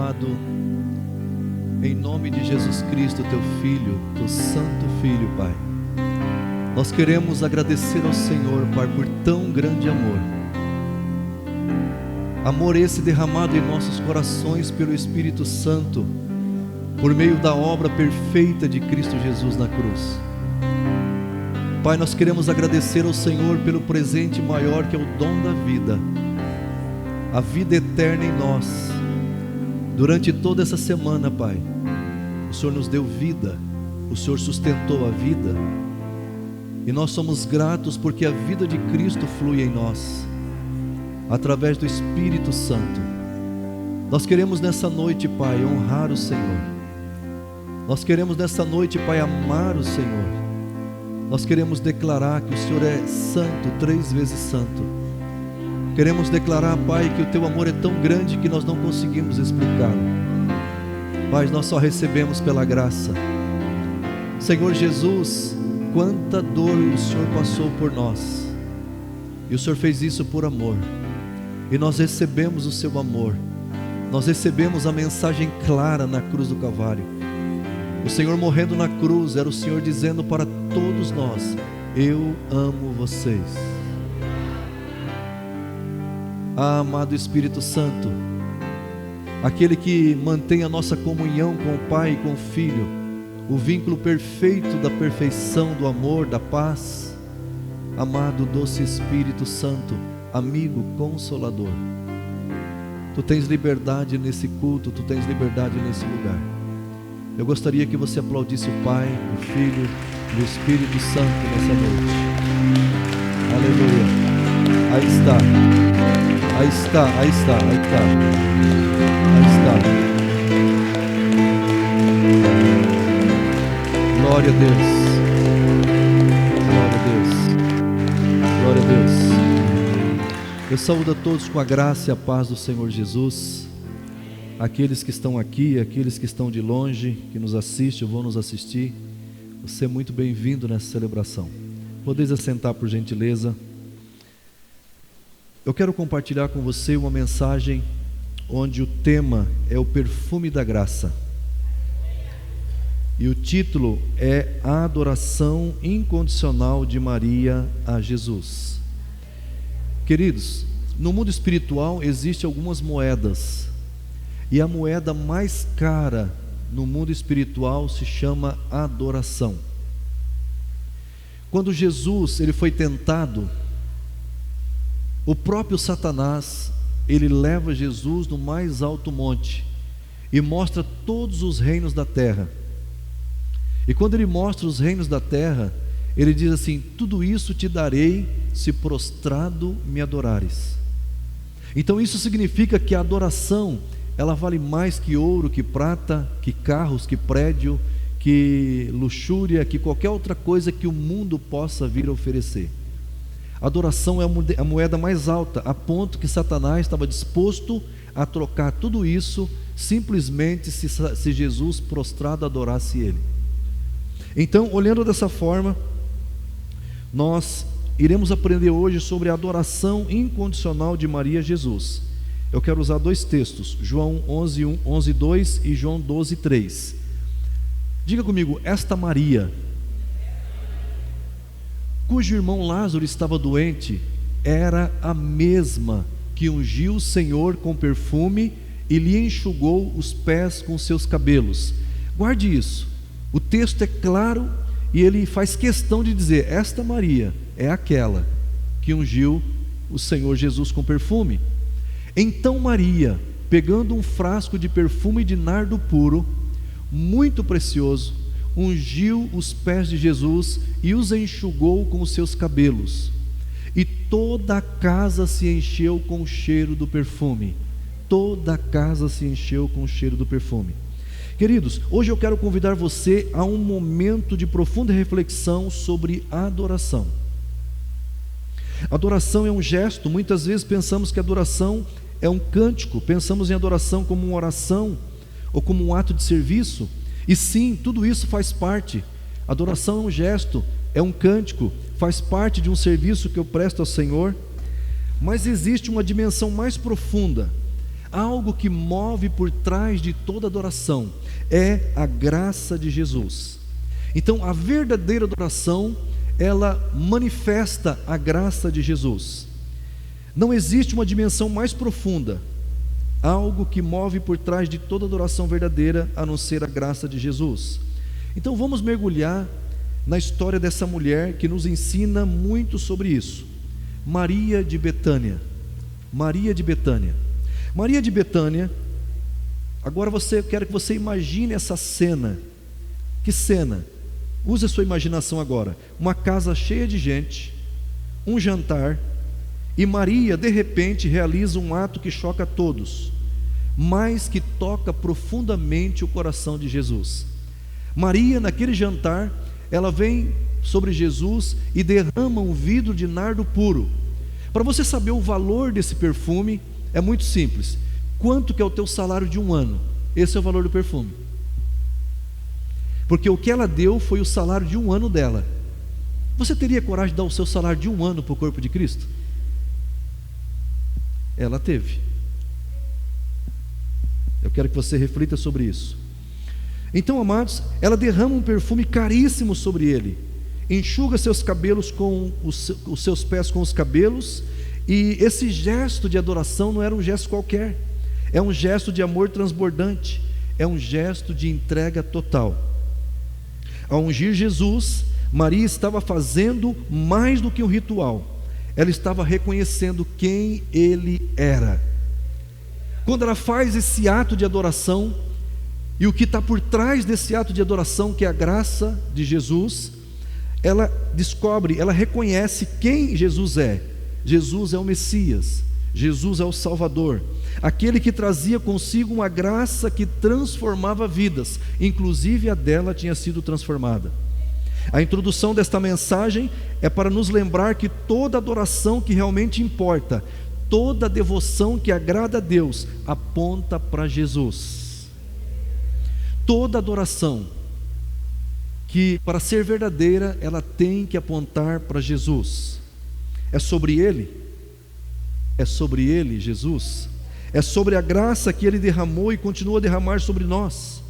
amado, em nome de Jesus Cristo, teu Filho, teu Santo Filho, Pai, nós queremos agradecer ao Senhor, Pai, por tão grande amor. Amor esse derramado em nossos corações pelo Espírito Santo, por meio da obra perfeita de Cristo Jesus na cruz. Pai, nós queremos agradecer ao Senhor pelo presente maior, que é o dom da vida, a vida eterna em nós. Durante toda essa semana, Pai, o Senhor nos deu vida, o Senhor sustentou a vida, e nós somos gratos porque a vida de Cristo flui em nós, através do Espírito Santo. Nós queremos nessa noite, Pai, honrar o Senhor. Nós queremos nessa noite, Pai, amar o Senhor. Nós queremos declarar que o Senhor é santo, 3 vezes santo. Queremos declarar, Pai, que o Teu amor é tão grande que nós não conseguimos explicá-lo. Pai, nós só recebemos pela graça. Senhor Jesus, quanta dor o Senhor passou por nós, e o Senhor fez isso por amor, e nós recebemos o Seu amor. Nós recebemos a mensagem clara na cruz do Calvário. O Senhor morrendo na cruz era o Senhor dizendo para todos nós: eu amo vocês. Ah, amado Espírito Santo, aquele que mantém a nossa comunhão com o Pai e com o Filho, o vínculo perfeito da perfeição, do amor, da paz. Amado doce Espírito Santo, amigo consolador, Tu tens liberdade nesse culto, Tu tens liberdade nesse lugar. Eu gostaria que você aplaudisse o Pai, o Filho e o Espírito Santo nessa noite. Aleluia. Aí está. Aí está, aí está, aí está. Aí está. Glória a Deus. Glória a Deus. Glória a Deus. Eu saúdo a todos com a graça e a paz do Senhor Jesus. Aqueles que estão aqui, aqueles que estão de longe, que nos assistem ou vão nos assistir, você é muito bem-vindo nessa celebração. Podeis assentar, por gentileza. Eu quero compartilhar com você uma mensagem onde o tema é o perfume da graça. E o título é a adoração incondicional de Maria a Jesus. Queridos, no mundo espiritual existem algumas moedas, e a moeda mais cara no mundo espiritual se chama adoração. Quando Jesus ele foi tentado, o próprio Satanás, ele leva Jesus no mais alto monte e mostra todos os reinos da terra. E quando ele mostra os reinos da terra, ele diz assim: tudo isso te darei se prostrado me adorares. Então isso significa que a adoração, ela vale mais que ouro, que prata, que carros, que prédio, que luxúria, que qualquer outra coisa que o mundo possa vir a oferecer. A adoração é a moeda mais alta, a ponto que Satanás estava disposto a trocar tudo isso simplesmente se Jesus prostrado adorasse ele. Então, olhando dessa forma, nós iremos aprender hoje sobre a adoração incondicional de Maria a Jesus. Eu quero usar 2 textos, João 11:2 e João 12:3. Diga comigo: esta Maria, cujo irmão Lázaro estava doente, era a mesma que ungiu o Senhor com perfume e lhe enxugou os pés com seus cabelos. Guarde isso, o texto é claro e ele faz questão de dizer: esta Maria é aquela que ungiu o Senhor Jesus com perfume. Então Maria, pegando um frasco de perfume de nardo puro, muito precioso, ungiu os pés de Jesus e os enxugou com os seus cabelos. E toda a casa se encheu com o cheiro do perfume. Toda a casa se encheu com o cheiro do perfume. Queridos, hoje eu quero convidar você a um momento de profunda reflexão sobre a adoração. Adoração é um gesto. Muitas vezes pensamos que adoração é um cântico, pensamos em adoração como uma oração ou como um ato de serviço, e sim, tudo isso faz parte. Adoração é um gesto, é um cântico, faz parte de um serviço que eu presto ao Senhor, mas existe uma dimensão mais profunda. algo que move por trás de toda adoração, é a graça de Jesus. Então, a verdadeira adoração, ela manifesta a graça de Jesus. Não existe uma dimensão mais profunda, algo que move por trás de toda adoração verdadeira, a não ser a graça de Jesus. Então vamos mergulhar na história dessa mulher que nos ensina muito sobre isso. Maria de Betânia. Maria de Betânia. Maria de Betânia. Agora quero que você imagine essa cena. Que cena? Use a sua imaginação agora. Uma casa cheia de gente, um jantar, e Maria de repente realiza um ato que choca a todos, mas que toca profundamente o coração de Jesus. Maria, naquele jantar, ela vem sobre Jesus e derrama um vidro de nardo puro. Para você saber o valor desse perfume, é muito simples. Quanto que é o teu salário de um ano? Esse é o valor do perfume. Porque o que ela deu foi o salário de um ano dela. Você teria coragem de dar o seu salário de um ano para o corpo de Cristo? Ela teve. Eu quero que você reflita sobre isso. Então, amados, ela derrama um perfume caríssimo sobre ele, enxuga seus cabelos com os seus pés com os cabelos, e esse gesto de adoração não era um gesto qualquer, é um gesto de amor transbordante, é um gesto de entrega total. Ao ungir Jesus, Maria estava fazendo mais do que um ritual, ela estava reconhecendo quem ele era. Quando ela faz esse ato de adoração, e o que está por trás desse ato de adoração, que é a graça de Jesus, ela descobre, ela reconhece quem Jesus é. Jesus é o Messias, Jesus é o Salvador, aquele que trazia consigo uma graça que transformava vidas, inclusive a dela tinha sido transformada. A introdução desta mensagem é para nos lembrar que toda adoração que realmente importa, toda devoção que agrada a Deus, aponta para Jesus. Toda adoração que, para ser verdadeira, ela tem que apontar para Jesus. É sobre Ele? É sobre Ele, Jesus? É sobre a graça que Ele derramou e continua a derramar sobre nós.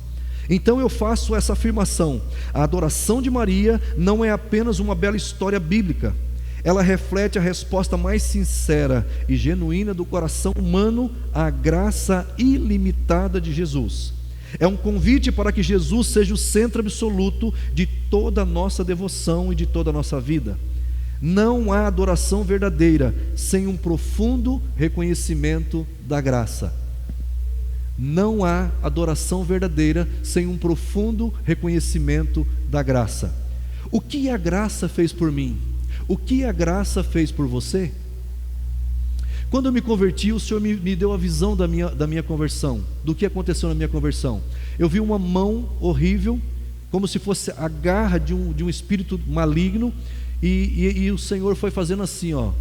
Então eu faço essa afirmação: a adoração de Maria não é apenas uma bela história bíblica, ela reflete a resposta mais sincera e genuína do coração humano à graça ilimitada de Jesus. É um convite para que Jesus seja o centro absoluto de toda a nossa devoção e de toda a nossa vida. Não há adoração verdadeira sem um profundo reconhecimento da graça. Não há adoração verdadeira sem um profundo reconhecimento da graça. O que a graça fez por mim? O que a graça fez por você? Quando eu me converti, o Senhor me deu a visão da minha conversão, do que aconteceu na minha conversão. Eu vi uma mão horrível, como se fosse a garra de um espírito maligno, e o Senhor foi fazendo assim, ó: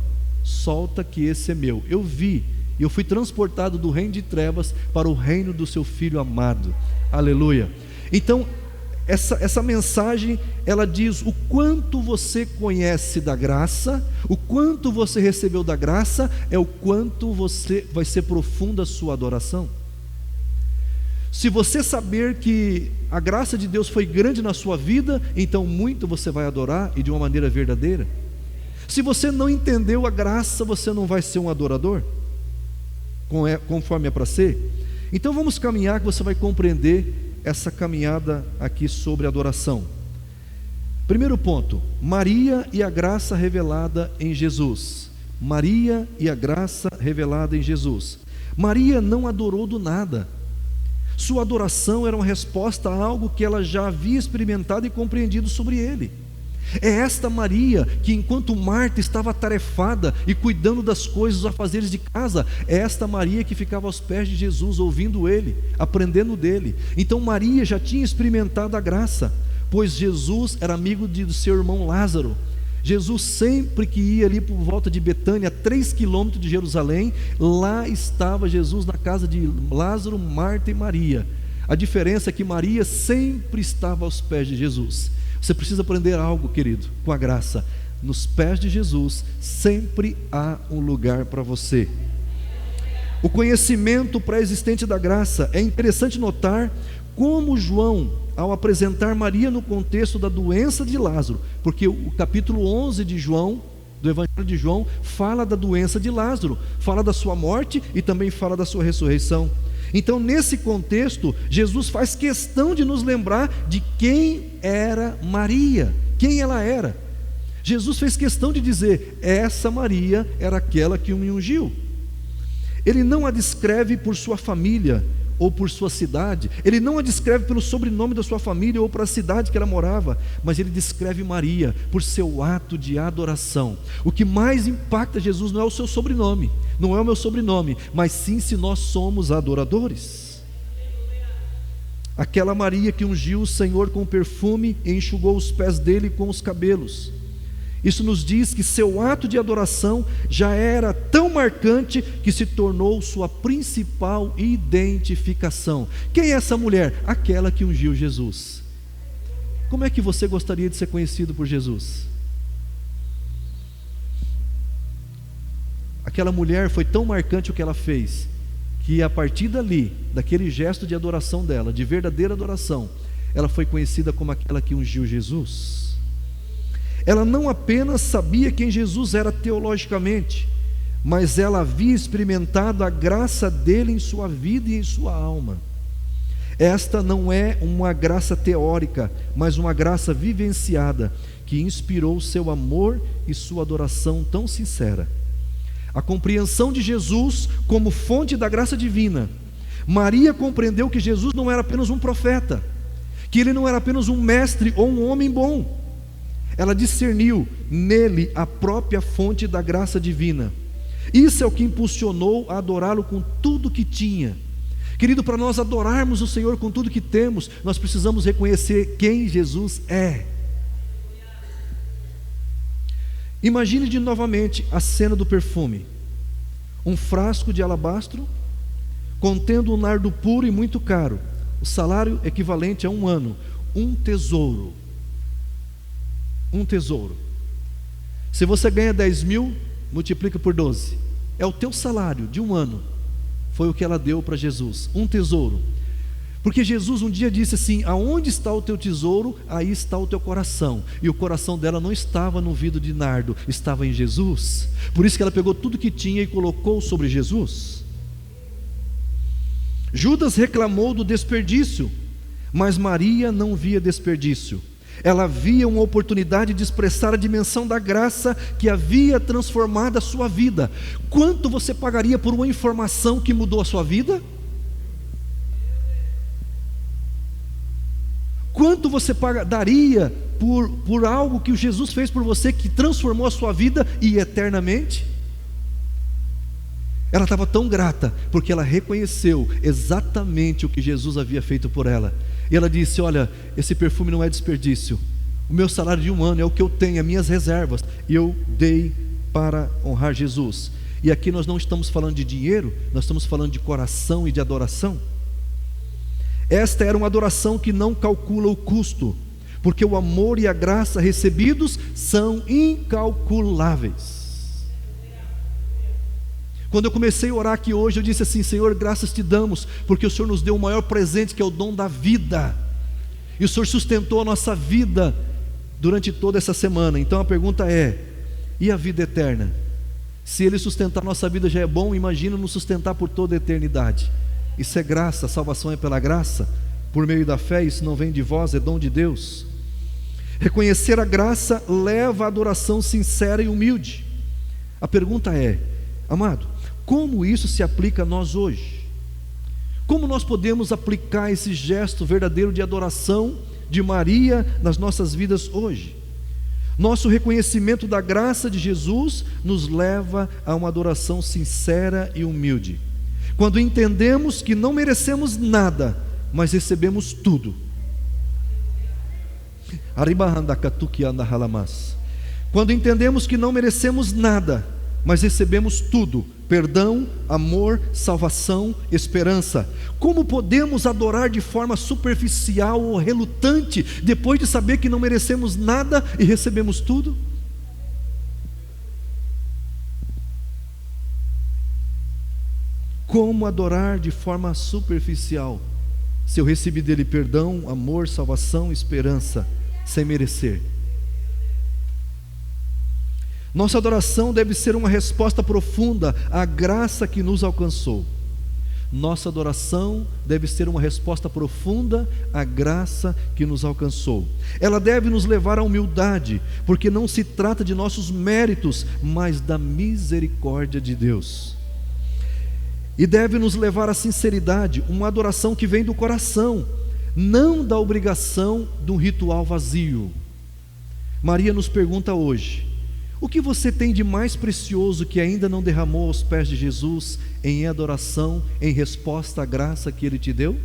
solta que esse é meu. Eu vi, e eu fui transportado do reino de trevas para o reino do seu Filho amado. Aleluia. Então, essa mensagem, ela diz o quanto você conhece da graça, o quanto você recebeu da graça, é o quanto vai ser profunda a sua adoração. Se você saber que a graça de Deus foi grande na sua vida, então muito você vai adorar, e de uma maneira verdadeira. Se você não entendeu a graça, você não vai ser um adorador, conforme é para ser. Então vamos caminhar, que você vai compreender essa caminhada aqui sobre adoração. Primeiro ponto: Maria e a graça revelada em Jesus. Maria e a graça revelada em Jesus. Maria não adorou do nada. Sua adoração era uma resposta a algo que ela já havia experimentado e compreendido sobre Ele. É esta Maria que, enquanto Marta estava atarefada e cuidando das coisas, dos afazeres de casa, é esta Maria que ficava aos pés de Jesus, ouvindo Ele, aprendendo dele. Então Maria já tinha experimentado a graça, pois Jesus era amigo do seu irmão Lázaro. Jesus sempre que ia ali por volta de Betânia, 3 quilômetros de Jerusalém, lá estava Jesus na casa de Lázaro, Marta e Maria. A diferença é que Maria sempre estava aos pés de Jesus. Você precisa aprender algo, querido, com a graça: nos pés de Jesus sempre há um lugar para você. o conhecimento pré-existente da graça. É interessante notar como João, ao apresentar Maria no contexto da doença de Lázaro, porque o capítulo 11 de João, do Evangelho de João, fala da doença de Lázaro, fala da sua morte e também fala da sua ressurreição. Então, nesse contexto, Jesus faz questão de nos lembrar de quem era Maria, quem ela era. Jesus fez questão de dizer: essa Maria era aquela que me ungiu. Ele não a descreve por sua família ou por sua cidade, ele não a descreve pelo sobrenome da sua família ou para a cidade que ela morava, mas ele descreve Maria por seu ato de adoração. O que mais impacta Jesus não é o seu sobrenome, não é o meu sobrenome, mas sim se nós somos adoradores. Aquela Maria que ungiu o Senhor com perfume e enxugou os pés dele com os cabelos. Isso nos diz que seu ato de adoração já era tão marcante que se tornou sua principal identificação. Quem é essa mulher? Aquela que ungiu Jesus. Como é que você gostaria de ser conhecido por Jesus? Aquela mulher foi tão marcante o que ela fez, que a partir dali, daquele gesto de adoração dela, de verdadeira adoração, ela foi conhecida como aquela que ungiu Jesus. Ela não apenas sabia quem Jesus era teologicamente, mas ela havia experimentado a graça dele em sua vida e em sua alma. Esta não é uma graça teórica, mas uma graça vivenciada, que inspirou seu amor e sua adoração tão sincera. A compreensão de Jesus como fonte da graça divina. Maria compreendeu que Jesus não era apenas um profeta, que ele não era apenas um mestre ou um homem bom. Ela discerniu nele a própria fonte da graça divina. Isso é o que impulsionou a adorá-lo com tudo que tinha. Querido, para nós adorarmos o Senhor com tudo que temos, nós precisamos reconhecer quem Jesus é. Imagine de novamente a cena do perfume. Um frasco de alabastro contendo um nardo puro e muito caro, o salário equivalente a 1 ano, um tesouro. Um tesouro. Se você ganha 10 mil, multiplica por 12. É o teu salário de 1 ano. Foi o que ela deu para Jesus, um tesouro. Porque Jesus um dia disse assim: aonde está o teu tesouro, aí está o teu coração. E o coração dela não estava no vidro de nardo, estava em Jesus. Por isso que ela pegou tudo que tinha e colocou sobre Jesus. Judas reclamou do desperdício, mas Maria não via desperdício. Ela via uma oportunidade de expressar a dimensão da graça que havia transformado a sua vida. Quanto você pagaria por uma informação que mudou a sua vida? Quanto você daria por algo que Jesus fez por você, que transformou a sua vida e eternamente? Ela estava tão grata, porque ela reconheceu exatamente o que Jesus havia feito por ela. E ela disse: olha, esse perfume não é desperdício. O meu salário de 1 ano é o que eu tenho, as minhas reservas, e eu dei para honrar Jesus. E aqui nós não estamos falando de dinheiro, nós estamos falando de coração e de adoração. Esta era uma adoração que não calcula o custo, porque o amor e a graça recebidos são incalculáveis. Quando eu comecei a orar aqui hoje, eu disse assim: Senhor, graças te damos, porque o Senhor nos deu o maior presente, que é o dom da vida, e o Senhor sustentou a nossa vida durante toda essa semana. Então a pergunta é: e a vida eterna? Se Ele sustentar a nossa vida já é bom, imagina nos sustentar por toda a eternidade. Isso é graça, a salvação é pela graça, por meio da fé. Isso não vem de vós, é dom de Deus. Reconhecer a graça leva à adoração sincera e humilde. A pergunta é: amado, como isso se aplica a nós hoje? Como nós podemos aplicar esse gesto verdadeiro de adoração de Maria nas nossas vidas hoje? Nosso reconhecimento da graça de Jesus nos leva a uma adoração sincera e humilde. Quando entendemos que não merecemos nada, mas recebemos tudo. Quando entendemos que não merecemos nada, mas recebemos tudo: perdão, amor, salvação, esperança. Como podemos adorar de forma superficial ou relutante, depois de saber que não merecemos nada e recebemos tudo? Como adorar de forma superficial, se eu recebi dele perdão, amor, salvação, esperança, sem merecer? Nossa adoração deve ser uma resposta profunda à graça que nos alcançou. Nossa adoração deve ser uma resposta profunda à graça que nos alcançou. Ela deve nos levar à humildade, porque não se trata de nossos méritos, mas da misericórdia de Deus. E deve nos levar à sinceridade, uma adoração que vem do coração, não da obrigação de um ritual vazio. Maria nos pergunta hoje: o que você tem de mais precioso que ainda não derramou aos pés de Jesus em adoração, em resposta à graça que Ele te deu?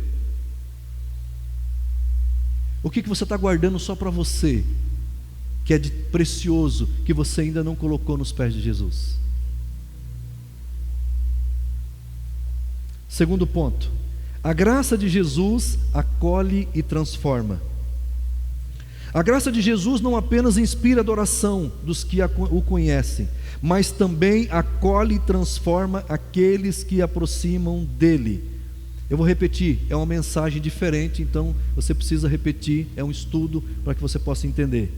O que você está guardando só para você, que é de precioso, que você ainda não colocou nos pés de Jesus? Segundo ponto, a graça de Jesus acolhe e transforma. A graça de Jesus não apenas inspira a adoração dos que o conhecem, mas também acolhe e transforma aqueles que aproximam dele. Eu vou repetir, é uma mensagem diferente, então você precisa repetir, é um estudo para que você possa entender.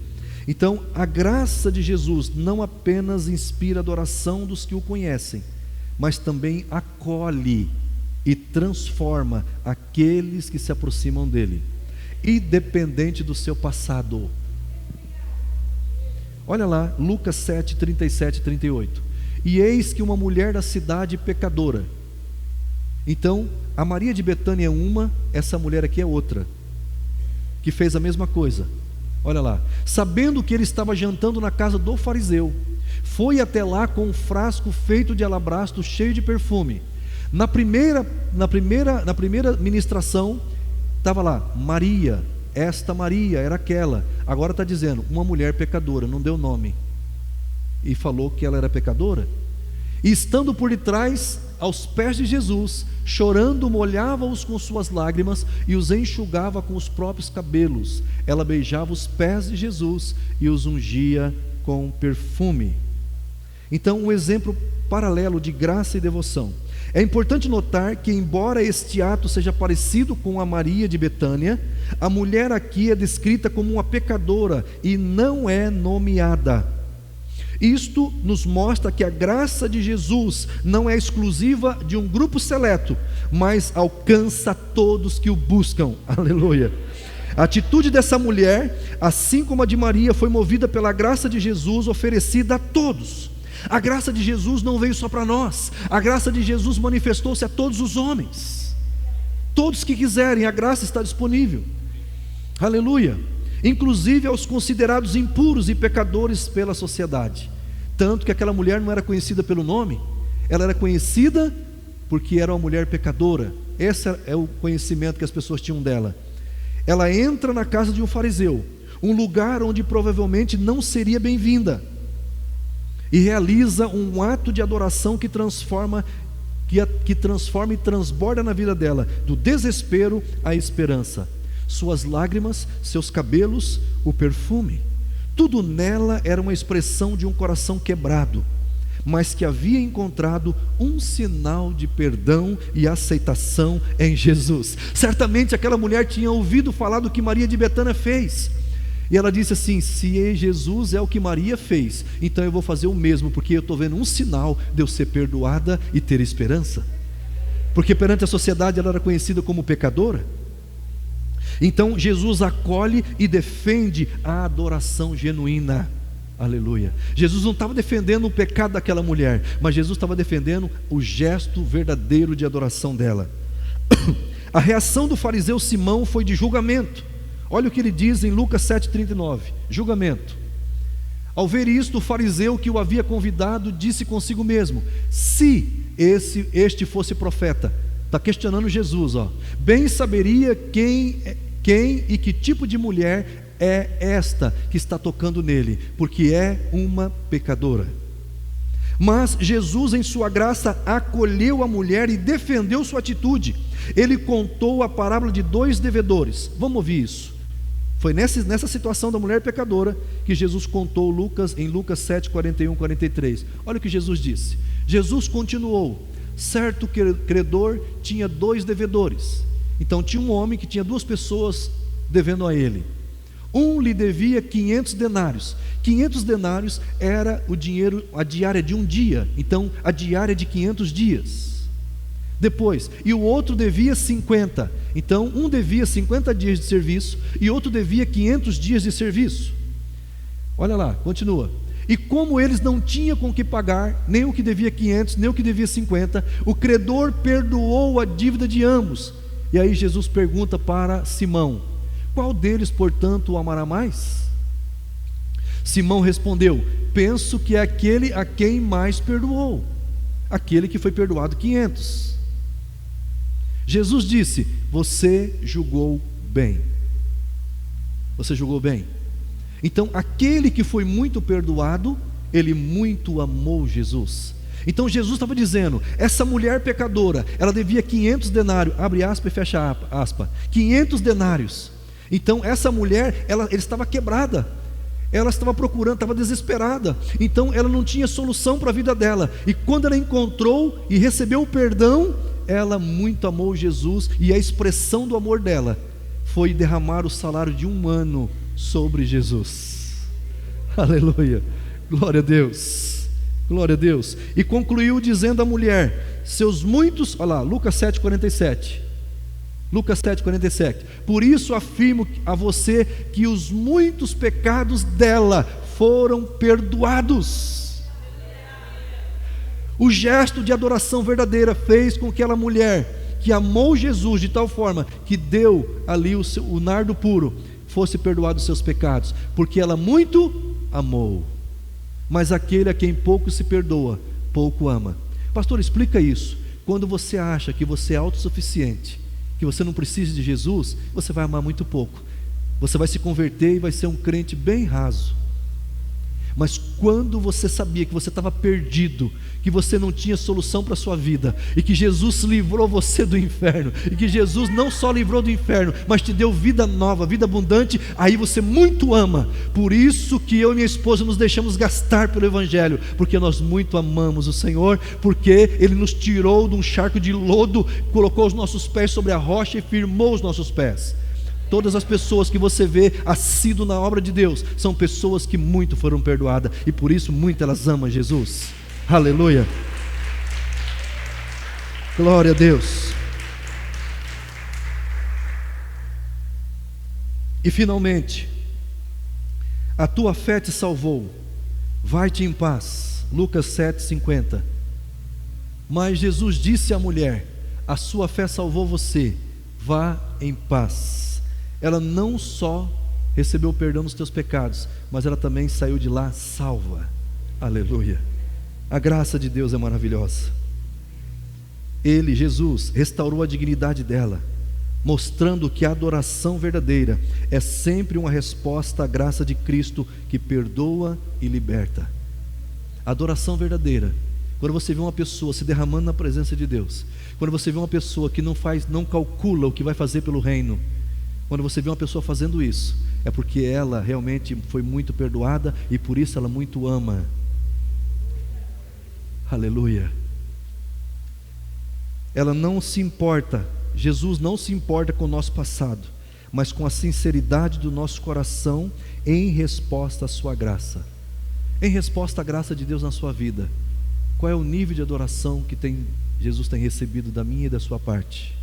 Então, a graça de Jesus não apenas inspira a adoração dos que o conhecem, mas também acolhe e transforma aqueles que se aproximam dele, independente do seu passado. Olha lá, Lucas 7, 37 e 38. E eis que uma mulher da cidade pecadora. Então, a Maria de Betânia é uma, essa mulher aqui é outra, que fez a mesma coisa. Olha lá, sabendo que ele estava jantando na casa do fariseu, foi até lá com um frasco feito de alabastro cheio de perfume. Na primeira ministração, estava lá, Maria, esta Maria era aquela. Agora está dizendo, uma mulher pecadora, não deu nome. E falou que ela era pecadora. E estando por detrás, aos pés de Jesus, chorando, molhava-os com suas lágrimas e os enxugava com os próprios cabelos. Ela beijava os pés de Jesus e os ungia com perfume. Então, um exemplo paralelo de graça e devoção. É importante notar que, embora este ato seja parecido com a Maria de Betânia, a mulher aqui é descrita como uma pecadora e não é nomeada. Isto nos mostra que a graça de Jesus não é exclusiva de um grupo seleto, mas alcança todos que o buscam. Aleluia! A atitude dessa mulher, assim como a de Maria, foi movida pela graça de Jesus oferecida a todos. A graça de Jesus não veio só para nós, a graça de Jesus manifestou-se a todos os homens, todos que quiserem, a graça está disponível. Aleluia! Inclusive aos considerados impuros e pecadores pela sociedade. Tanto que aquela mulher não era conhecida pelo nome, ela era conhecida porque era uma mulher pecadora. Esse é o conhecimento que as pessoas tinham dela. Ela entra na casa de um fariseu, um lugar onde provavelmente não seria bem-vinda, e realiza um ato de adoração que transforma e transborda na vida dela, do desespero à esperança. Suas lágrimas, seus cabelos, o perfume, tudo nela era uma expressão de um coração quebrado, mas que havia encontrado um sinal de perdão e aceitação em Jesus. Certamente aquela mulher tinha ouvido falar do que Maria de Betânia fez, e ela disse assim: se Jesus é o que Maria fez, então eu vou fazer o mesmo, porque eu estou vendo um sinal de eu ser perdoada e ter esperança. Porque perante a sociedade ela era conhecida como pecadora. Então Jesus acolhe e defende a adoração genuína. Aleluia! Jesus não estava defendendo o pecado daquela mulher, mas Jesus estava defendendo o gesto verdadeiro de adoração dela. A reação do fariseu Simão foi de julgamento. Olha o que ele diz em Lucas 7,39, julgamento. Ao ver isto, o fariseu que o havia convidado disse consigo mesmo: se este fosse profeta, está questionando Jesus, bem saberia quem e que tipo de mulher é esta que está tocando nele, porque é uma pecadora. Mas Jesus, em sua graça, acolheu a mulher e defendeu sua atitude. Ele contou a parábola de 2 devedores. Vamos ouvir isso. Foi nessa situação da mulher pecadora que Jesus contou em Lucas 7, 41, 43. Olha o que Jesus disse. Jesus continuou: certo credor tinha 2 devedores. Então tinha um homem que tinha 2 pessoas devendo a ele. Um lhe devia 500 denários. 500 denários era o dinheiro, a diária de um dia. Então a diária de 500 dias. Depois, e o outro devia 50. Então um devia 50 dias de serviço e outro devia 500 dias de serviço. Olha lá, continua. E como eles não tinham com que pagar, nem o que devia 500, nem o que devia 50, o credor perdoou a dívida de ambos. E aí Jesus pergunta para Simão: qual deles, portanto, o amará mais? Simão respondeu: penso que é aquele a quem mais perdoou, aquele que foi perdoado 500. Jesus disse: você julgou bem. Você julgou bem. Então aquele que foi muito perdoado, ele muito amou Jesus. Então Jesus estava dizendo: essa mulher pecadora, ela devia 500 denários, abre aspa e fecha aspa, 500 denários. Então essa mulher, ela estava quebrada, ela estava procurando, estava desesperada. Então ela não tinha solução para a vida dela. E quando ela encontrou e recebeu o perdão, ela muito amou Jesus. E a expressão do amor dela foi derramar o salário de 1 ano sobre Jesus. Aleluia, glória a Deus, glória a Deus. E concluiu dizendo à mulher: seus muitos, olha lá, Lucas 7,47. Lucas 7,47. Por isso afirmo a você que os muitos pecados dela foram perdoados. O gesto de adoração verdadeira fez com que aquela mulher que amou Jesus de tal forma que deu ali o nardo puro, fosse perdoado os seus pecados, porque ela muito amou. Mas aquele a quem pouco se perdoa, pouco ama. Pastor, explica isso. Quando você acha que você é autossuficiente, que você não precisa de Jesus, você vai amar muito pouco. Você vai se converter e vai ser um crente bem raso. Mas quando você sabia que você estava perdido, que você não tinha solução para a sua vida, e que Jesus livrou você do inferno, e que Jesus não só livrou do inferno, mas te deu vida nova, vida abundante, aí você muito ama. Por isso que eu e minha esposa nos deixamos gastar pelo Evangelho, porque nós muito amamos o Senhor, porque Ele nos tirou de um charco de lodo, colocou os nossos pés sobre a rocha e firmou os nossos pés. Todas as pessoas que você vê assíduo na obra de Deus são pessoas que muito foram perdoadas, e por isso muito elas amam Jesus. Aleluia, glória a Deus. E finalmente, a tua fé te salvou, vai-te em paz. Lucas 7,50. Mas Jesus disse à mulher: a sua fé salvou você, vá em paz. Ela não só recebeu o perdão dos teus pecados, mas ela também saiu de lá salva. Aleluia. A graça de Deus é maravilhosa. Ele, Jesus, restaurou a dignidade dela, mostrando que a adoração verdadeira é sempre uma resposta à graça de Cristo, que perdoa e liberta. A adoração verdadeira, quando você vê uma pessoa se derramando na presença de Deus, quando você vê uma pessoa que não calcula o que vai fazer pelo reino, quando você vê uma pessoa fazendo isso, é porque ela realmente foi muito perdoada e por isso ela muito ama. Aleluia. Ela não se importa, Jesus não se importa com o nosso passado, mas com a sinceridade do nosso coração em resposta à sua graça. Em resposta à graça de Deus na sua vida. Qual é o nível de adoração que Jesus tem recebido da minha e da sua parte?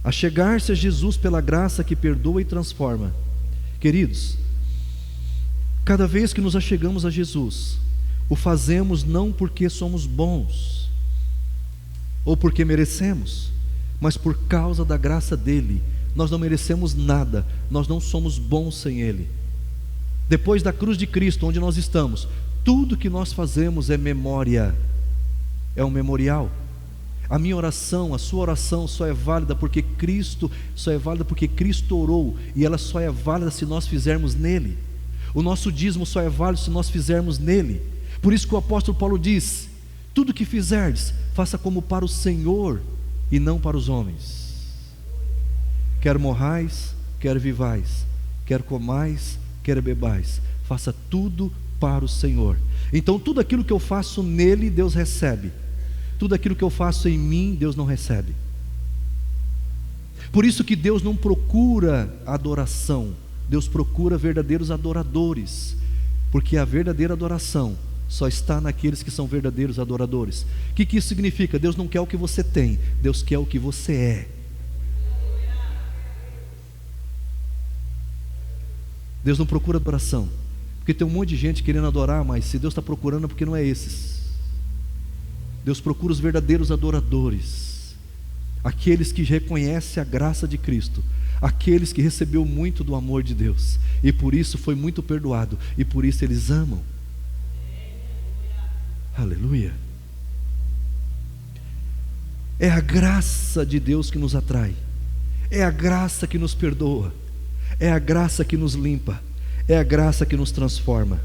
A chegar-se a Jesus pela graça que perdoa e transforma. Queridos, cada vez que nos achegamos a Jesus, o fazemos não porque somos bons ou porque merecemos, mas por causa da graça dele. Nós não merecemos nada, nós não somos bons sem ele. Depois da cruz de Cristo, onde nós estamos, tudo que nós fazemos é memória, é um memorial. A minha oração, a sua oração só é válida porque Cristo orou, e ela só é válida se nós fizermos nele. O nosso dízimo só é válido se nós fizermos nele. Por isso que o apóstolo Paulo diz: tudo que fizerdes, faça como para o Senhor e não para os homens. Quer morrais, quer vivais, quer comais, quer bebais, faça tudo para o Senhor. Então tudo aquilo que eu faço nele, Deus recebe. tudo aquilo que eu faço em mim, Deus não recebe. Por isso que Deus não procura adoração, Deus procura verdadeiros adoradores, porque a verdadeira adoração só está naqueles que são verdadeiros adoradores. O que isso significa? Deus não quer o que você tem, Deus quer o que você é. Deus não procura adoração, porque tem um monte de gente querendo adorar, mas se Deus está procurando é porque não é esses. Deus procura os verdadeiros adoradores, aqueles que reconhecem a graça de Cristo, aqueles que recebeu muito do amor de Deus, e por isso foi muito perdoado, e por isso eles amam. Aleluia. É a graça de Deus que nos atrai, é a graça que nos perdoa, é a graça que nos limpa, é a graça que nos transforma.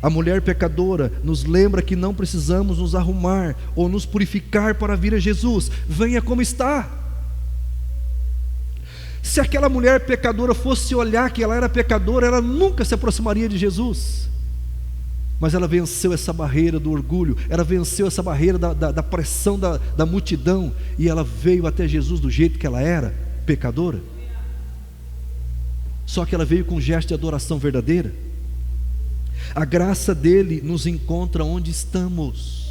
A mulher pecadora nos lembra que não precisamos nos arrumar ou nos purificar para vir a Jesus. Venha como está. Se aquela mulher pecadora fosse olhar que ela era pecadora, ela nunca se aproximaria de Jesus. Mas ela venceu essa barreira do orgulho, ela venceu essa barreira da pressão da multidão, e ela veio até Jesus do jeito que ela era, pecadora. Só que ela veio com um gesto de adoração verdadeira. A graça dele nos encontra onde estamos.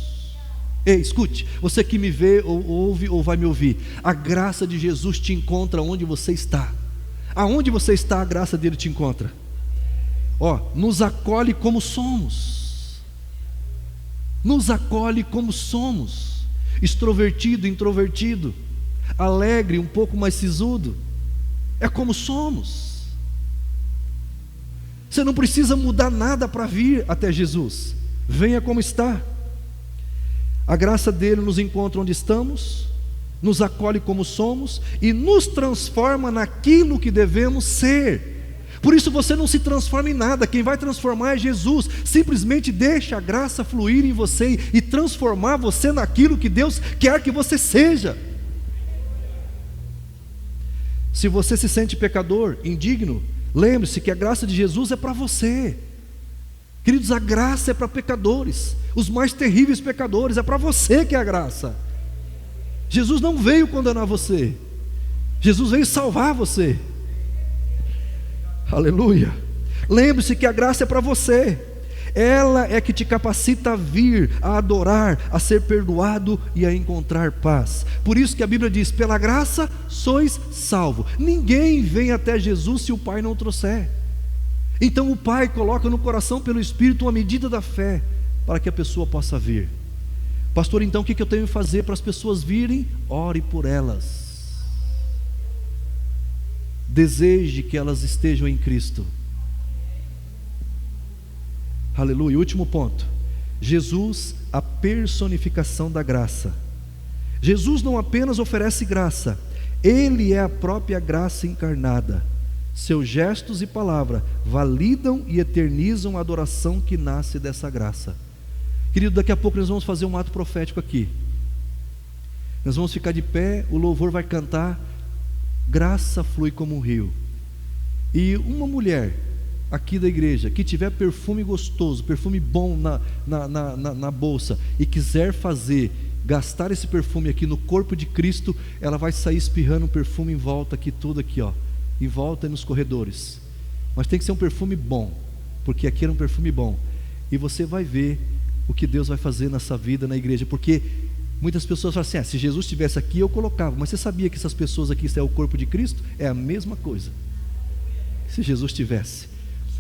Ei, escute, você que me vê, ou ouve, ou vai me ouvir, a graça de Jesus te encontra onde você está. Aonde você está, a graça dele te encontra. Nos acolhe como somos. Nos acolhe como somos. Extrovertido, introvertido, alegre, um pouco mais sisudo. É como somos. Você não precisa mudar nada para vir até Jesus. Venha como está. A graça dele nos encontra onde estamos, nos acolhe como somos e nos transforma naquilo que devemos ser. Por isso você não se transforma em nada, quem vai transformar é Jesus. Simplesmente deixa a graça fluir em você e transformar você naquilo que Deus quer que você seja. Se você se sente pecador, indigno, lembre-se que a graça de Jesus é para você. Queridos, a graça é para pecadores, os mais terríveis pecadores, é para você que é a graça. Jesus não veio condenar você, Jesus veio salvar você. Aleluia. Lembre-se que a graça é para você. Ela é que te capacita a vir, a adorar, a ser perdoado e a encontrar paz. Por isso que a Bíblia diz: pela graça sois salvos. Ninguém vem até Jesus se o Pai não trouxer. Então o Pai coloca no coração pelo Espírito uma medida da fé para que a pessoa possa vir. Pastor, então o que eu tenho que fazer para as pessoas virem? Ore por elas. Deseje que elas estejam em Cristo. Aleluia. Último ponto: Jesus, a personificação da graça. Jesus não apenas oferece graça, Ele é a própria graça encarnada. Seus gestos e palavra validam e eternizam a adoração que nasce dessa graça. Querido, daqui a pouco nós vamos fazer um ato profético aqui. Nós vamos ficar de pé, o louvor vai cantar, graça flui como um rio. E uma mulher aqui da igreja que tiver perfume gostoso, perfume bom na bolsa, e quiser gastar esse perfume aqui no corpo de Cristo, ela vai sair espirrando um perfume em volta aqui, tudo aqui, em volta e nos corredores. Mas tem que ser um perfume bom, porque aqui era um perfume bom. E você vai ver o que Deus vai fazer nessa vida, na igreja. Porque muitas pessoas falam assim: se Jesus estivesse aqui eu colocava. Mas você sabia que essas pessoas aqui, isso é o corpo de Cristo? É a mesma coisa. Se Jesus estivesse.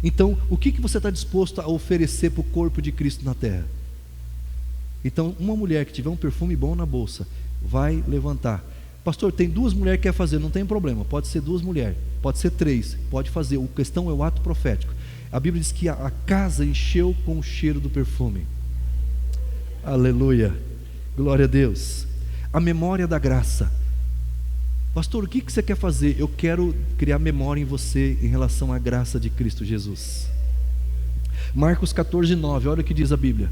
Então, o que você está disposto a oferecer para o corpo de Cristo na terra? Então, uma mulher que tiver um perfume bom na bolsa, vai levantar. Pastor, tem 2 mulheres que quer fazer, não tem problema, pode ser 2 mulheres, pode ser 3, pode fazer, a questão é o ato profético. A Bíblia diz que a casa encheu com o cheiro do perfume. Aleluia, glória a Deus. A memória da graça. Pastor, o que você quer fazer? Eu quero criar memória em você em relação à graça de Cristo Jesus. Marcos 14:9, olha o que diz a Bíblia: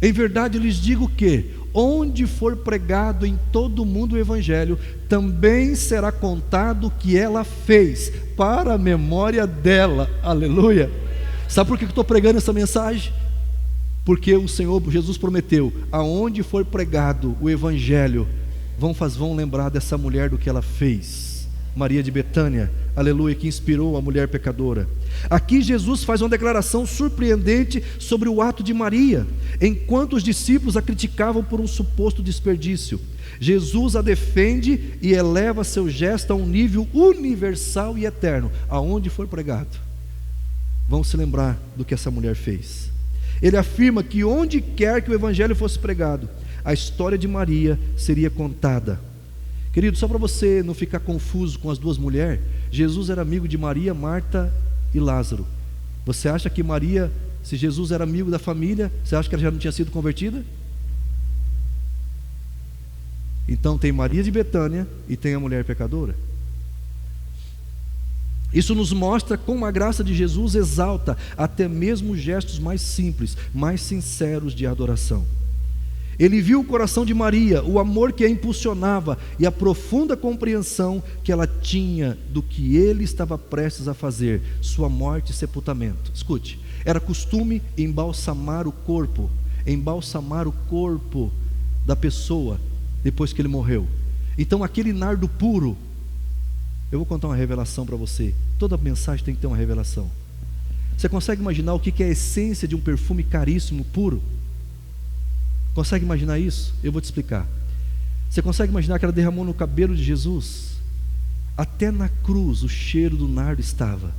em verdade lhes digo que, onde for pregado em todo o mundo o Evangelho, também será contado o que ela fez, para a memória dela. Aleluia. Sabe por que eu estou pregando essa mensagem? Porque o Senhor Jesus prometeu: aonde for pregado o Evangelho, vão lembrar dessa mulher, do que ela fez. Maria de Betânia, aleluia, que inspirou a mulher pecadora. Aqui Jesus faz uma declaração surpreendente sobre o ato de Maria, enquanto os discípulos a criticavam por um suposto desperdício. Jesus a defende e eleva seu gesto a um nível universal e eterno. Aonde for pregado, vão se lembrar do que essa mulher fez. Ele afirma que onde quer que o Evangelho fosse pregado, a história de Maria seria contada. Querido, só para você não ficar confuso com as duas mulheres, Jesus era amigo de Maria, Marta e Lázaro. Você acha que Maria, se Jesus era amigo da família, você acha que ela já não tinha sido convertida? Então tem Maria de Betânia e tem a mulher pecadora. Isso nos mostra como a graça de Jesus exalta até mesmo os gestos mais simples, mais sinceros de adoração. Ele viu o coração de Maria, o amor que a impulsionava e a profunda compreensão que ela tinha do que ele estava prestes a fazer, sua morte e sepultamento. Escute, era costume embalsamar o corpo da pessoa depois que ele morreu. Então aquele nardo puro, eu vou contar uma revelação para você. Toda mensagem tem que ter uma revelação. Você consegue imaginar o que é a essência de um perfume caríssimo, puro? Consegue imaginar isso? Eu vou te explicar. Você consegue imaginar que ela derramou no cabelo de Jesus? Até na cruz o cheiro do nardo estava.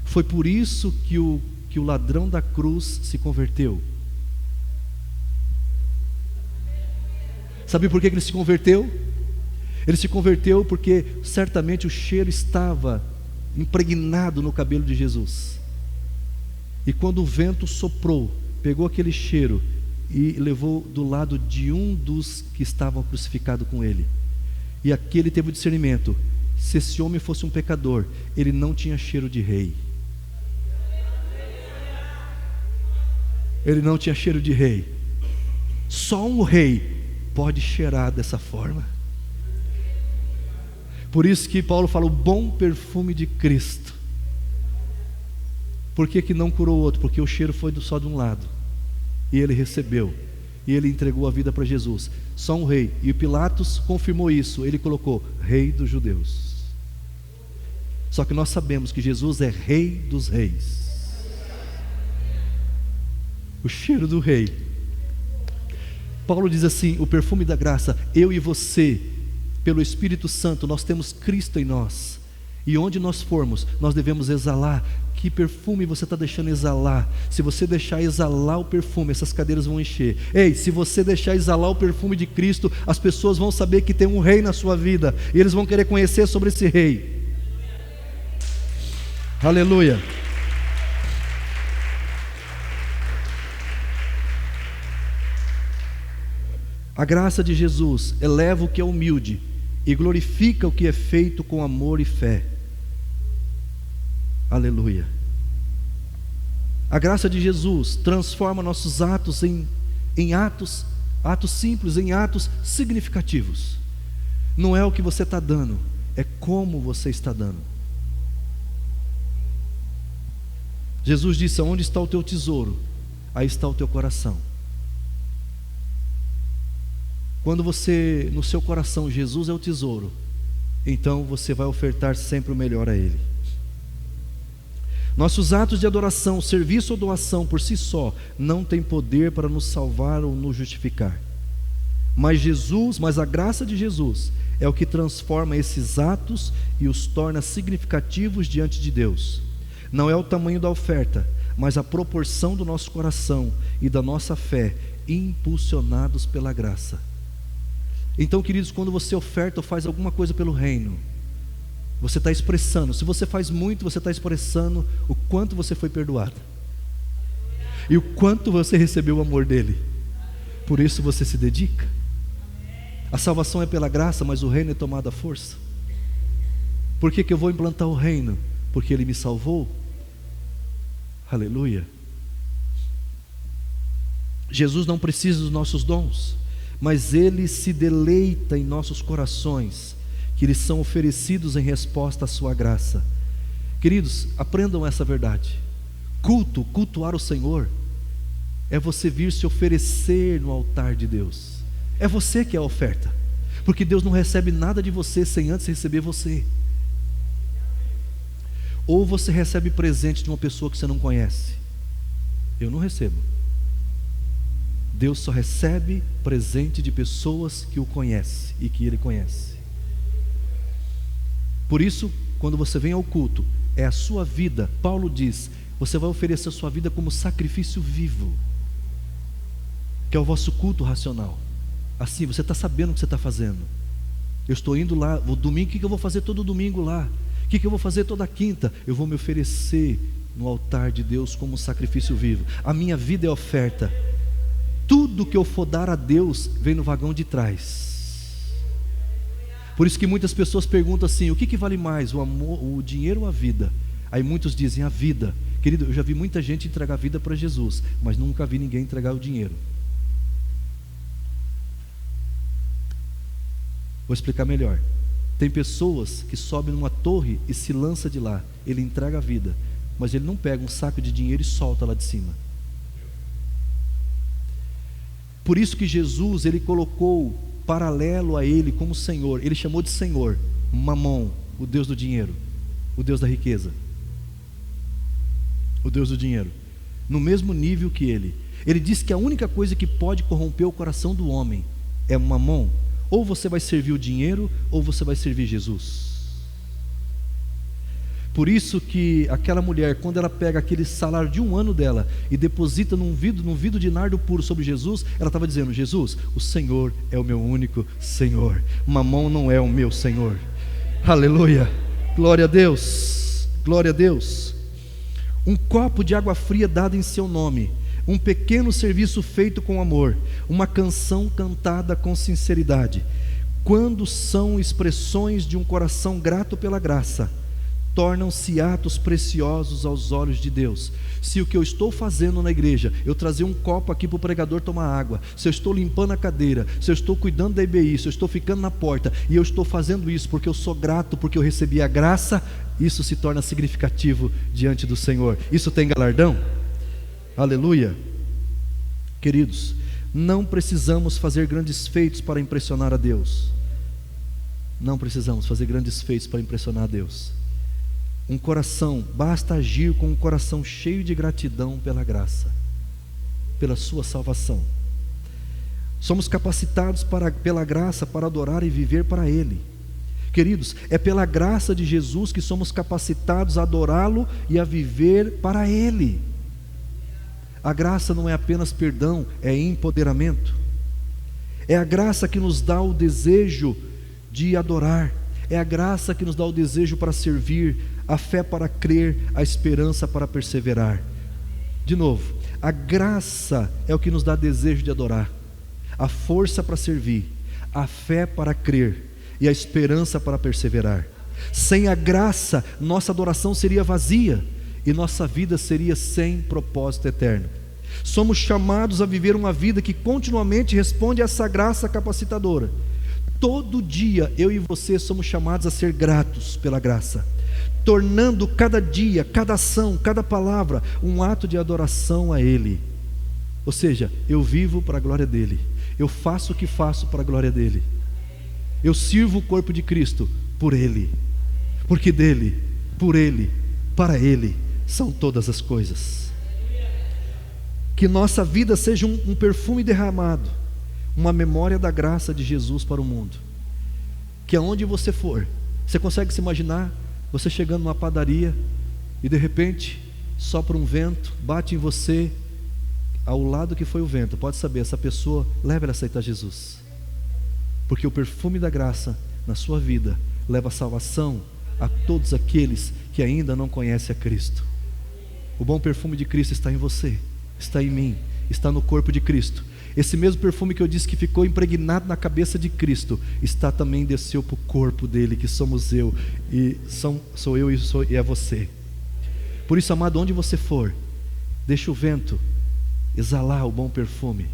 Foi por isso que o ladrão da cruz se converteu. Sabe por que ele se converteu? Ele se converteu porque certamente o cheiro estava impregnado no cabelo de Jesus. E quando o vento soprou, pegou aquele cheiro e levou do lado de um dos que estavam crucificados com ele. E aquele teve o discernimento: se esse homem fosse um pecador, ele não tinha cheiro de rei. Ele não tinha cheiro de rei. Só um rei pode cheirar dessa forma. Por isso que Paulo fala: o bom perfume de Cristo. Por que não curou o outro? Porque o cheiro foi só de um lado, e ele recebeu, e ele entregou a vida para Jesus. Só um rei. E Pilatos confirmou isso. Ele colocou: Rei dos Judeus. Só que nós sabemos que Jesus é Rei dos Reis. O cheiro do rei. Paulo diz assim: o perfume da graça. Eu e você, pelo Espírito Santo, nós temos Cristo em nós, e onde nós formos, nós devemos exalar. Que perfume você está deixando exalar? Se você deixar exalar o perfume, essas cadeiras vão encher. Ei, se você deixar exalar o perfume de Cristo, as pessoas vão saber que tem um rei na sua vida, e eles vão querer conhecer sobre esse rei. Aleluia. A graça de Jesus eleva o que é humilde e glorifica o que é feito com amor e fé. Aleluia. A graça de Jesus transforma nossos atos em atos simples, em atos significativos. Não é o que você está dando, é como você está dando. Jesus disse: onde está o teu tesouro, aí está o teu coração. Quando você, no seu coração, Jesus é o tesouro, então você vai ofertar sempre o melhor a Ele. Nossos atos de adoração, serviço ou doação por si só não tem poder para nos salvar ou nos justificar. Mas a graça de Jesus é o que transforma esses atos e os torna significativos diante de Deus. Não é o tamanho da oferta, mas a proporção do nosso coração e da nossa fé, impulsionados pela graça. Então, queridos, quando você oferta ou faz alguma coisa pelo reino, você está expressando. Se você faz muito, você está expressando o quanto você foi perdoado e o quanto você recebeu o amor dele. Por isso você se dedica. A salvação é pela graça, mas o reino é tomado à força. Por que eu vou implantar o reino? Porque ele me salvou. Aleluia. Jesus não precisa dos nossos dons, mas ele se deleita em nossos corações, que lhes são oferecidos em resposta à sua graça. Queridos, aprendam essa verdade. cultuar o Senhor, é você vir se oferecer no altar de Deus. É você que é a oferta, porque Deus não recebe nada de você sem antes receber você. Ou você recebe presente de uma pessoa que você não conhece. Eu não recebo. Deus só recebe presente de pessoas que o conhecem e que Ele conhece. Por isso, quando você vem ao culto, é a sua vida. Paulo diz, você vai oferecer a sua vida como sacrifício vivo, que é o vosso culto racional. Assim, você está sabendo o que você está fazendo. Eu estou indo lá, o domingo, o que eu vou fazer todo domingo lá? O que eu vou fazer toda quinta? Eu vou me oferecer no altar de Deus como sacrifício vivo. A minha vida é oferta. Tudo que eu for dar a Deus vem no vagão de trás. Por isso que muitas pessoas perguntam assim: o que vale mais, o amor, o dinheiro ou a vida? Aí muitos dizem a vida. Querido, eu já vi muita gente entregar a vida para Jesus, mas nunca vi ninguém entregar o dinheiro. Vou explicar melhor. Tem pessoas que sobem numa torre e se lança de lá. Ele entrega a vida, mas ele não pega um saco de dinheiro e solta lá de cima. Por isso que Jesus, ele colocou paralelo a ele como Senhor. Ele chamou de Senhor Mamon, o Deus do dinheiro, o Deus da riqueza, o Deus do dinheiro, no mesmo nível que ele. Ele disse que a única coisa que pode corromper o coração do homem é Mamon. Ou você vai servir o dinheiro, ou você vai servir Jesus. Por isso que aquela mulher, quando ela pega aquele salário de um ano dela e deposita num vidro de nardo puro sobre Jesus, ela estava dizendo: Jesus, o Senhor é o meu único Senhor, Mamon não é o meu Senhor. Aleluia, glória a Deus, glória a Deus. Um copo de água fria dado em seu nome, um pequeno serviço feito com amor, uma canção cantada com sinceridade, quando são expressões de um coração grato pela graça, tornam-se atos preciosos aos olhos de Deus. Se o que eu estou fazendo na igreja, eu trazer um copo aqui para o pregador tomar água, se eu estou limpando a cadeira, se eu estou cuidando da IBI, se eu estou ficando na porta, e eu estou fazendo isso porque eu sou grato, porque eu recebi a graça, isso se torna significativo diante do Senhor. Isso tem galardão? Aleluia. Queridos, não precisamos fazer grandes feitos para impressionar a Deus. Não precisamos fazer grandes feitos para impressionar a Deus. Um coração, basta agir com um coração cheio de gratidão pela graça, pela sua salvação. Somos capacitados pela graça para adorar e viver para Ele. Queridos, é pela graça de Jesus que somos capacitados a adorá-lo e a viver para Ele. A graça não é apenas perdão, é empoderamento. É a graça que nos dá o desejo de adorar. É a graça que nos dá o desejo para servir, a fé para crer, a esperança para perseverar. De novo, a graça é o que nos dá desejo de adorar, a força para servir, a fé para crer e a esperança para perseverar. Sem a graça, nossa adoração seria vazia e nossa vida seria sem propósito eterno. Somos chamados a viver uma vida que continuamente responde a essa graça capacitadora. Todo dia eu e você somos chamados a ser gratos pela graça, tornando cada dia, cada ação, cada palavra um ato de adoração a Ele. Ou seja, eu vivo para a glória dEle, eu faço o que faço para a glória dEle, eu sirvo o corpo de Cristo por Ele, porque dEle, por Ele, para Ele são todas as coisas. Que nossa vida seja um perfume derramado, uma memória da graça de Jesus para o mundo. Que aonde você for, você consegue se imaginar você chegando numa padaria e de repente sopra um vento, bate em você, ao lado que foi o vento, pode saber, essa pessoa leva ela a aceitar Jesus, porque o perfume da graça na sua vida leva a salvação a todos aqueles que ainda não conhecem a Cristo. O bom perfume de Cristo está em você, está em mim, está no corpo de Cristo. Esse mesmo perfume que eu disse que ficou impregnado na cabeça de Cristo, está também, desceu para o corpo dele, que somos eu, e sou eu e é você. Por isso, amado, onde você for, deixa o vento exalar o bom perfume,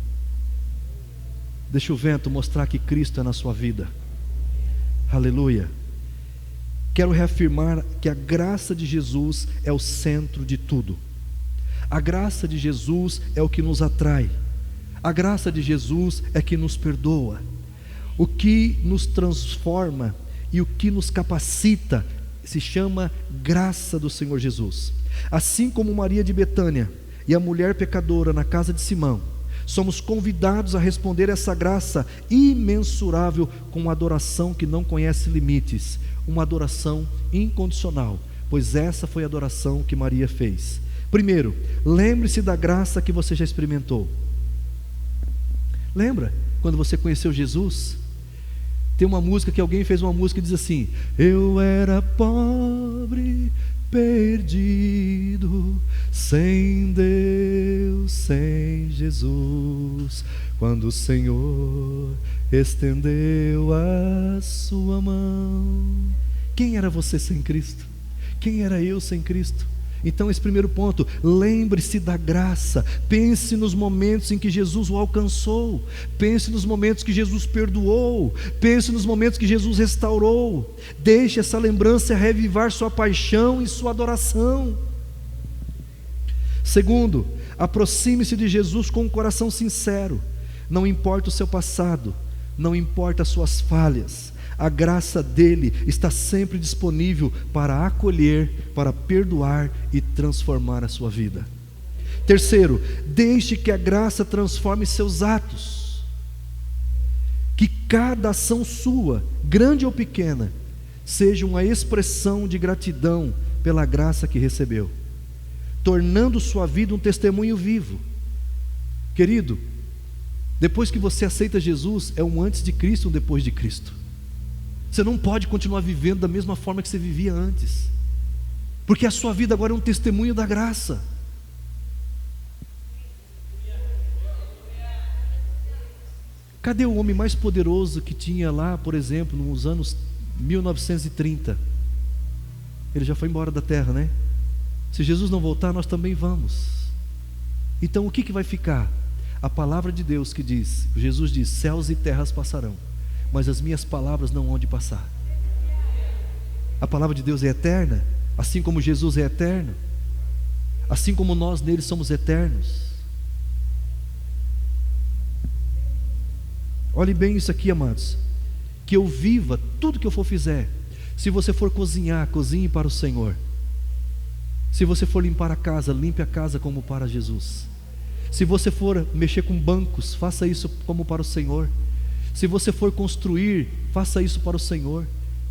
deixa o vento mostrar que Cristo é na sua vida. Aleluia. Quero reafirmar que a graça de Jesus é o centro de tudo. A graça de Jesus é o que nos atrai. A graça de Jesus é que nos perdoa. O que nos transforma e o que nos capacita se chama graça do Senhor Jesus. Assim como Maria de Betânia e a mulher pecadora na casa de Simão, somos convidados a responder essa graça imensurável com uma adoração que não conhece limites, uma adoração incondicional, pois essa foi a adoração que Maria fez. Primeiro, lembre-se da graça que você já experimentou. Lembra quando você conheceu Jesus? Tem uma música que alguém fez uma música e diz assim: eu era pobre, perdido, sem Deus, sem Jesus, quando o Senhor estendeu a sua mão. Quem era você sem Cristo? Quem era eu sem Cristo? Então esse primeiro ponto, lembre-se da graça. Pense nos momentos em que Jesus o alcançou. Pense nos momentos que Jesus perdoou. Pense nos momentos que Jesus restaurou. Deixe essa lembrança revivar sua paixão e sua adoração. Segundo, aproxime-se de Jesus com um coração sincero. Não importa o seu passado, não importa as suas falhas, a graça dele está sempre disponível para acolher, para perdoar e transformar a sua vida. Terceiro, deixe que a graça transforme seus atos. Que cada ação sua, grande ou pequena, seja uma expressão de gratidão pela graça que recebeu, tornando sua vida um testemunho vivo. Querido, depois que você aceita Jesus, é um antes de Cristo e um depois de Cristo. Você não pode continuar vivendo da mesma forma que você vivia antes, porque a sua vida agora é um testemunho da graça. Cadê o homem mais poderoso que tinha lá, por exemplo, nos anos 1930? Ele já foi embora da terra, né? Se Jesus não voltar, nós também vamos. Então o que vai ficar? A palavra de Deus que diz, Jesus diz: céus e terras passarão, mas as minhas palavras não hão de passar. A palavra de Deus é eterna, assim como Jesus é eterno, assim como nós nele somos eternos. Olhe bem isso aqui, amados, que eu viva tudo que eu for fizer. Se você for cozinhar, cozinhe para o Senhor. Se você for limpar a casa, limpe a casa como para Jesus. Se você for mexer com bancos, faça isso como para o Senhor. Se você for construir, faça isso para o Senhor.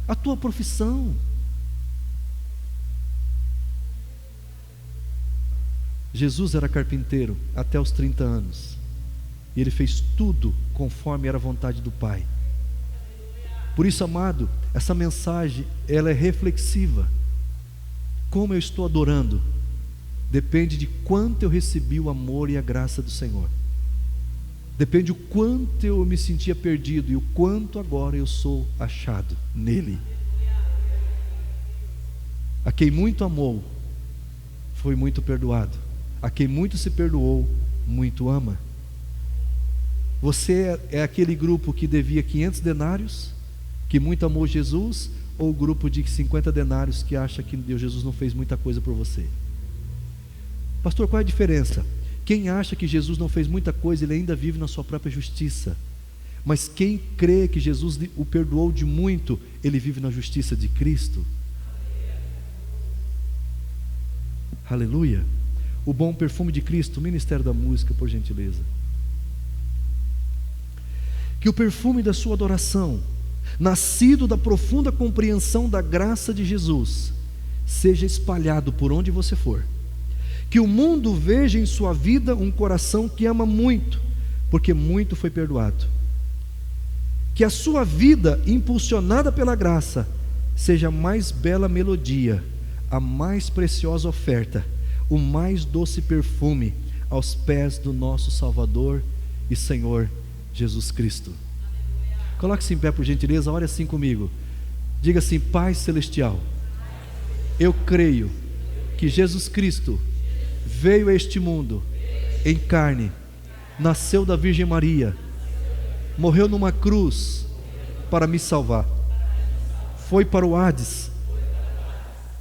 A tua profissão. Jesus era carpinteiro até os 30 anos. E ele fez tudo conforme era a vontade do Pai. Por isso, amado, essa mensagem, ela é reflexiva. Como eu estou adorando depende de quanto eu recebi o amor e a graça do Senhor. Depende o quanto eu me sentia perdido e o quanto agora eu sou achado nele. A quem muito amou, foi muito perdoado. A quem muito se perdoou, muito ama. Você é aquele grupo que devia 500 denários, que muito amou Jesus, ou o grupo de 50 denários que acha que Jesus não fez muita coisa por você? Pastor, qual é a diferença? Quem acha que Jesus não fez muita coisa, ele ainda vive na sua própria justiça. Mas quem crê que Jesus o perdoou de muito, ele vive na justiça de Cristo. Aleluia. O bom perfume de Cristo. O ministério da música, por gentileza. Que o perfume da sua adoração, nascido da profunda compreensão da graça de Jesus, seja espalhado por onde você for. Que o mundo veja em sua vida um coração que ama muito, porque muito foi perdoado. Que a sua vida, impulsionada pela graça, seja a mais bela melodia, a mais preciosa oferta, o mais doce perfume aos pés do nosso Salvador e Senhor Jesus Cristo. Coloque-se em pé, por gentileza, ore assim comigo. Diga assim: Pai Celestial, eu creio que Jesus Cristo veio a este mundo em carne, nasceu da Virgem Maria, morreu numa cruz para me salvar, foi para o Hades,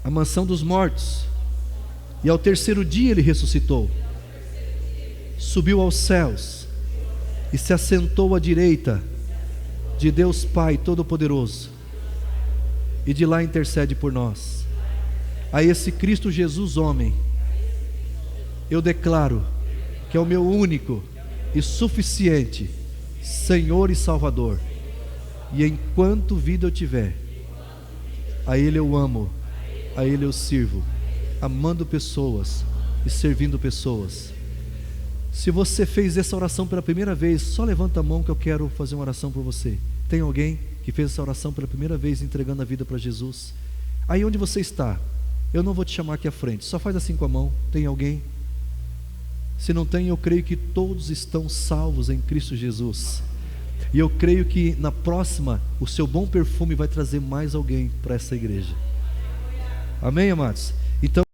a mansão dos mortos, E ao terceiro dia ele ressuscitou, subiu aos céus e se assentou à direita de Deus Pai Todo-Poderoso, e de lá intercede por nós. A esse Cristo Jesus homem, eu declaro que é o meu único e suficiente Senhor e Salvador, e enquanto vida eu tiver, a Ele eu amo, a Ele eu sirvo, amando pessoas e servindo pessoas. Se você fez essa oração pela primeira vez, só levanta a mão que eu quero fazer uma oração por você. Tem alguém que fez essa oração pela primeira vez, entregando a vida para Jesus? Aí onde você está, eu não vou te chamar aqui à frente, só faz assim com a mão. Tem alguém? Se não tem, eu creio que todos estão salvos em Cristo Jesus, e eu creio que na próxima, o seu bom perfume vai trazer mais alguém para essa igreja. Amém, amados? Então